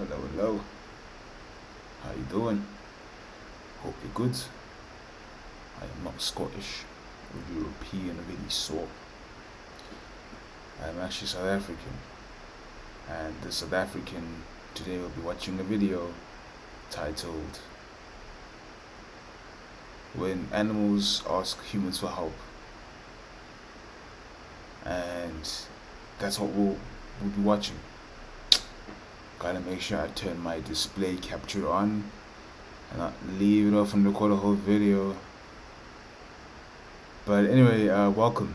Hello, hello. How you doing? Hope you're good. I am not Scottish or European of any sort. I am actually South African. And the South African today will be watching a video titled When Animals Ask Humans for Help. And that's what we'll be watching. Gotta make sure I turn my display capture on and not leave it off and record a whole video. But anyway, welcome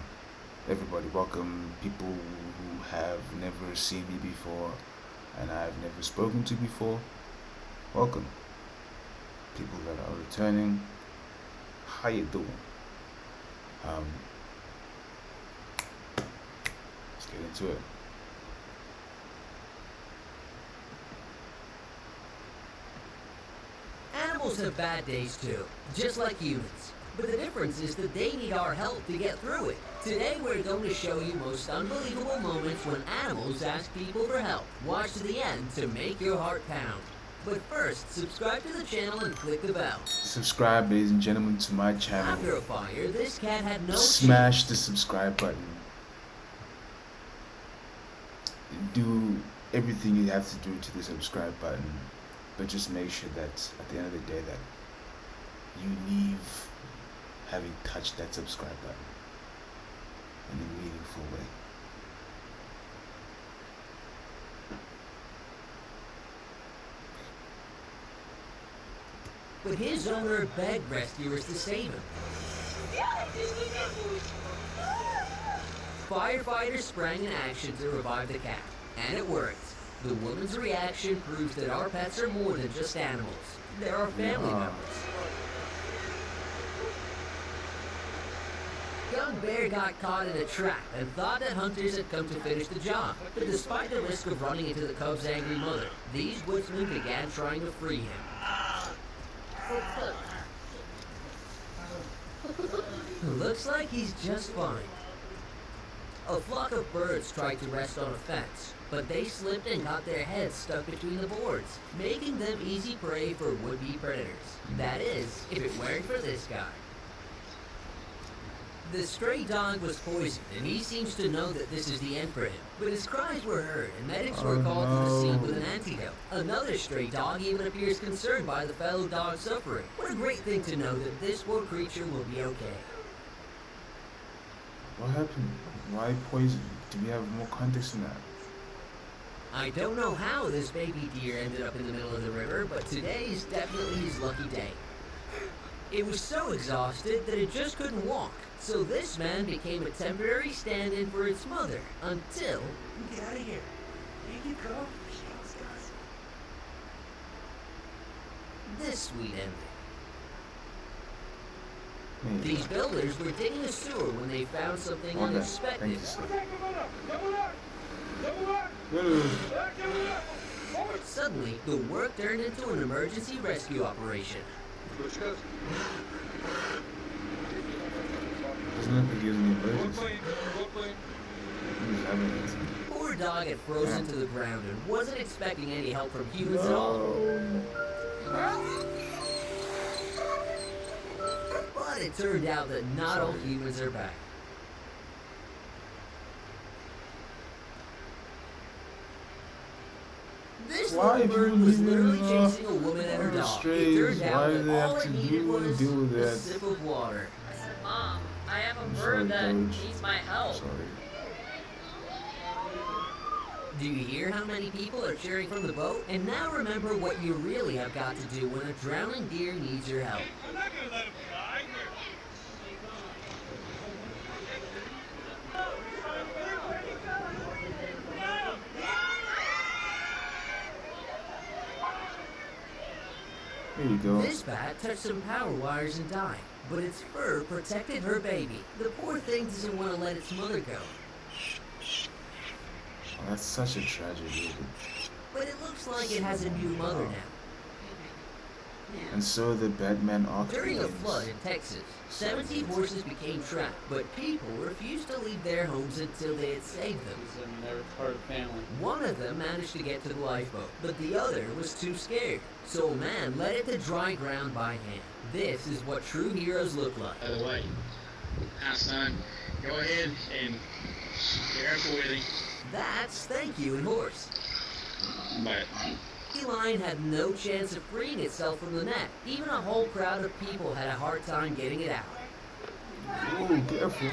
everybody. Welcome people who have never seen me before and I've never spoken to before. Welcome. People that are returning. How you doing? Let's get into it. Animals have bad days too, just like humans. But the difference is that they need our help to get through it. Today we're going to show you most unbelievable moments when animals ask people for help. Watch to the end to make your heart pound. But first, subscribe to the channel and click the bell. Subscribe, ladies and gentlemen, to my channel. After a fire, this cat had no Smash the subscribe button. Do everything you have to do to the subscribe button, but just make sure that at the end of the day that you leave having touched that subscribe button in a meaningful way. But his owner begged rescuers to save him. Firefighters sprang in action to revive the cat, and it worked. The woman's reaction proves that our pets are more than just animals. They're our family members. Young Bear got caught in a trap and thought that hunters had come to finish the job. But despite the risk of running into the cub's angry mother, these woodsmen began trying to free him. Looks like he's just fine. A flock of birds tried to rest on a fence, but they slipped and got their heads stuck between the boards, making them easy prey for would-be predators. That is, if it weren't for this guy. The stray dog was poisoned, and he seems to know that this is the end for him. But his cries were heard, and medics were called to the scene with an antidote. Another stray dog even appears concerned by the fellow dog suffering. What a great thing to know that this poor creature will be okay. What happened? Why poison? Do we have more context in that? I don't know how this baby deer ended up in the middle of the river, but today is definitely his lucky day. It was so exhausted that it just couldn't walk, so this man became a temporary stand-in for its mother, until... Get out of here. Here you go. This sweet ending. These builders were digging a sewer when they found something unexpected. Suddenly, the work turned into an emergency rescue operation. Doesn't look like he has any emergency. Poor dog had frozen to the ground and wasn't expecting any help from humans at all. But it turned out that not all humans are bad. This little bird was literally chasing a woman and her dog. It turned out that all it needed was a sip of water. I said, Mom, I have a bird that needs my help. Do you hear how many people are cheering from the boat? And now remember what you really have got to do when a drowning deer needs your help. I'm not gonna let him die. There you go. This bat touched some power wires and died, but its fur protected her baby. The poor thing doesn't want to let its mother go. Oh, that's such a tragedy. But it looks like it has a new mother now. And so the Batman arc During a begins. flood in Texas, 70 horses became trapped, but people refused to leave their homes until they had saved them. They're part of the family. One of them managed to get to the lifeboat, but the other was too scared. So a man led it to dry ground by hand. This is what true heroes look like. By the way, now son, go ahead and be careful with him. That's Thank You in Horse. But Line had no chance of freeing itself from the net. Even a whole crowd of people had a hard time getting it out. Oh, careful.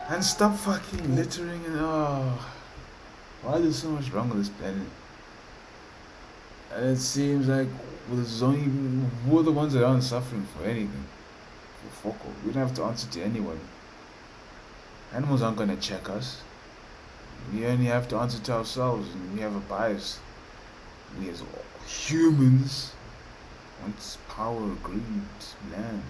And stop fucking littering and why is there so much wrong with this planet? And it seems like we're the ones that aren't suffering for anything. For fuck all. We don't have to answer to anyone. Animals aren't gonna check us. We only have to answer to ourselves, and we have a bias. We as humans want power, greed, land.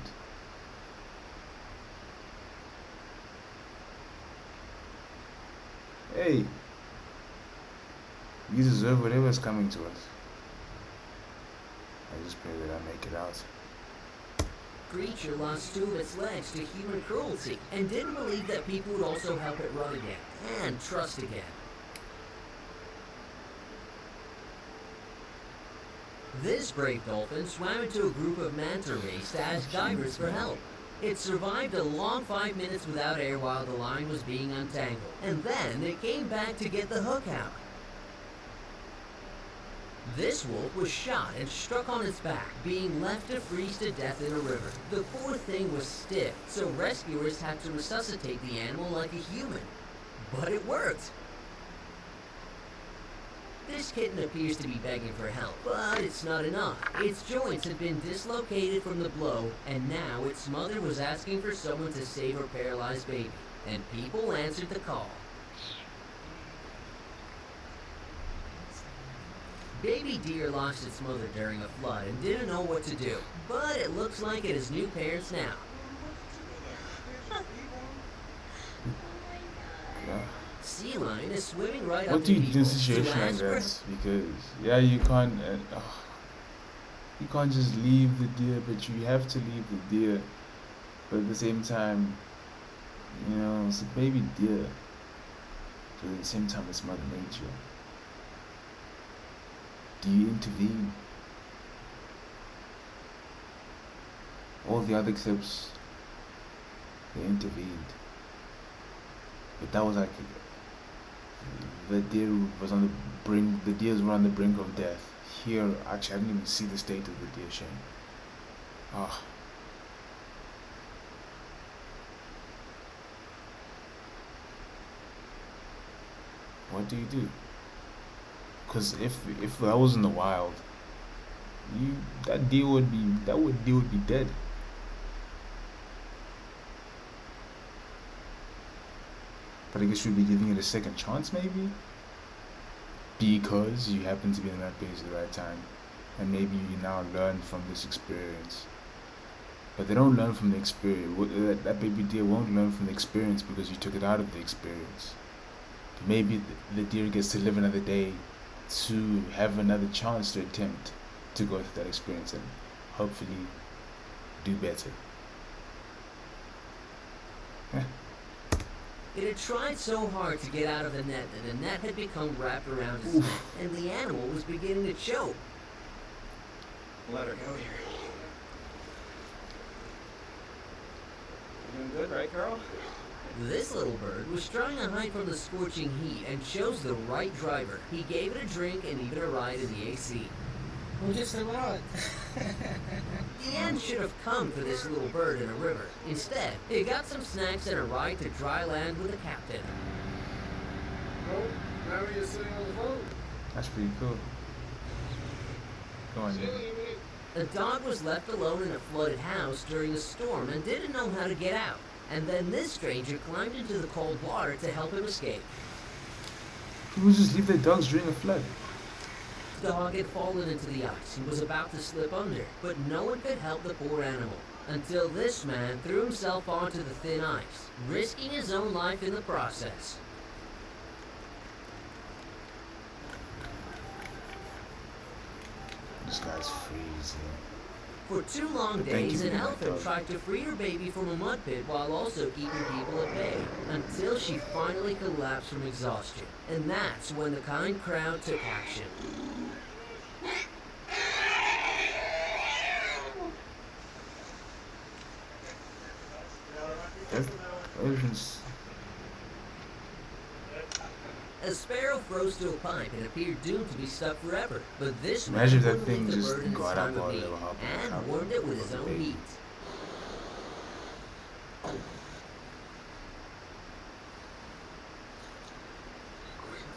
Hey, we deserve whatever is coming to us. I just pray that I make it out. Creature lost 2 of its legs to human cruelty and didn't believe that people would also help it run again and trust again. This brave dolphin swam into a group of manta rays to ask divers for help. It survived a long 5 minutes without air while the line was being untangled, and then it came back to get the hook out. This wolf was shot and struck on its back, being left to freeze to death in a river. The poor thing was stiff, so rescuers had to resuscitate the animal like a human. But it worked! This kitten appears to be begging for help, but it's not enough. Its joints had been dislocated from the blow, and now its mother was asking for someone to save her paralyzed baby. And people answered the call. Baby deer lost its mother during a flood and didn't know what to do, but it looks like it has new parents now. Yeah. Sea lion is swimming right What up do to you do in people a to situation like ask for that? Because you can't just leave the deer, but you have to leave the deer. But at the same time, it's a baby deer. But at the same time, it's Mother Nature. Do you intervene? All the other clips, they intervened. But that was like the deer was on the brink. The deers were on the brink of death. Here, actually, I didn't even see the state of the deer, Shane. What do you do? Because if that was in the wild, that deer would be dead. But I guess you'd be giving it a second chance, maybe, because you happen to be in that place at the right time, and maybe you now learn from this experience. But they don't learn from the experience. That baby deer won't learn from the experience because you took it out of the experience. Maybe the deer gets to live another day to have another chance to attempt to go through that experience and hopefully do better. It had tried so hard to get out of the net that the net had become wrapped around its neck, and the animal was beginning to choke. let her go here. You doing good, right, Carl? This little bird was trying to hide from the scorching heat and chose the right driver. He gave it a drink and even a ride in the AC. Well, just say what? The end should have come for this little bird in a river. Instead, it got some snacks and a ride to dry land with the captain. Well, now you're sitting on the boat. That's pretty cool. Go on, Jimmy. The dog was left alone in a flooded house during a storm and didn't know how to get out. And then this stranger climbed into the cold water to help him escape. People just leave their dogs during a flood. The dog had fallen into the ice and was about to slip under, but no one could help the poor animal. Until this man threw himself onto the thin ice, risking his own life in the process. This guy's freezing. For 2 long But thank days, you an for my elephant dog. tried to free her baby from a mud pit while also keeping people at bay, until she finally collapsed from exhaustion. And that's when the kind crowd took action. That's elephants. A sparrow froze to a pipe and appeared doomed to be stuck forever. But this man Imagine that wouldn't thing leave the just bird in its got time up of all need, over hop on the and top warmed it with of his the own baby. heat.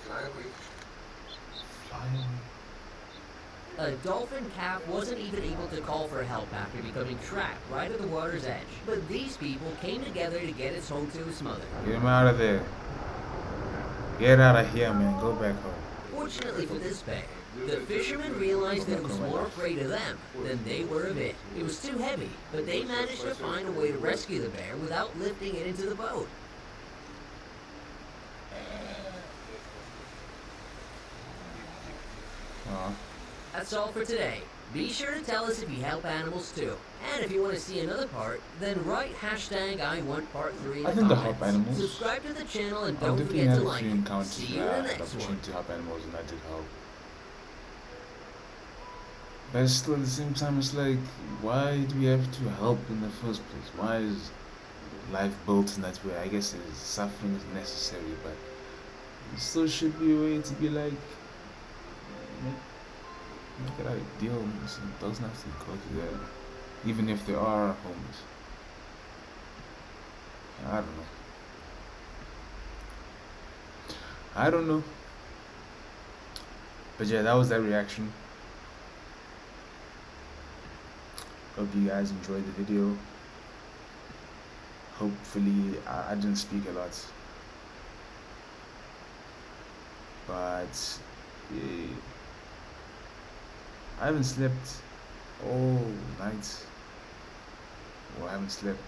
Fly away. Fly away. A dolphin calf wasn't even able to call for help after becoming trapped right at the water's edge. But these people came together to get its home to its mother. Get him out of there. Get out of here, man. Go back home. Fortunately for this bear, the fishermen realized that it was more afraid of them than they were of it. It was too heavy, but they managed to find a way to rescue the bear without lifting it into the boat. Aw. That's all for today. Be sure to tell us if you help animals too. And if you want to see another part, then write hashtag I want part 3 in the I think the comments. help animals. Subscribe to the channel and I've don't definitely forget had to a like few it. encounters See you where in I the had the next one. opportunity to help animals and I did help. But it's still at the same time, it's like, why do we have to help in the first place? Why is life built in that way? I guess suffering is necessary, but it still should be a way to be like, make it ideal. It doesn't have to go to there, even if there are homes. I don't know. I don't know. But yeah, that was that reaction. Hope you guys enjoyed the video. Hopefully, I didn't speak a lot. But yeah, I haven't slept all night. Well, I haven't slept.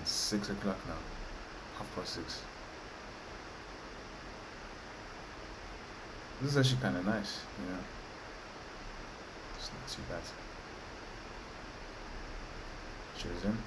It's 6 o'clock now. 6:30. This is actually kind of nice, you know. It's not too bad. Cheers in.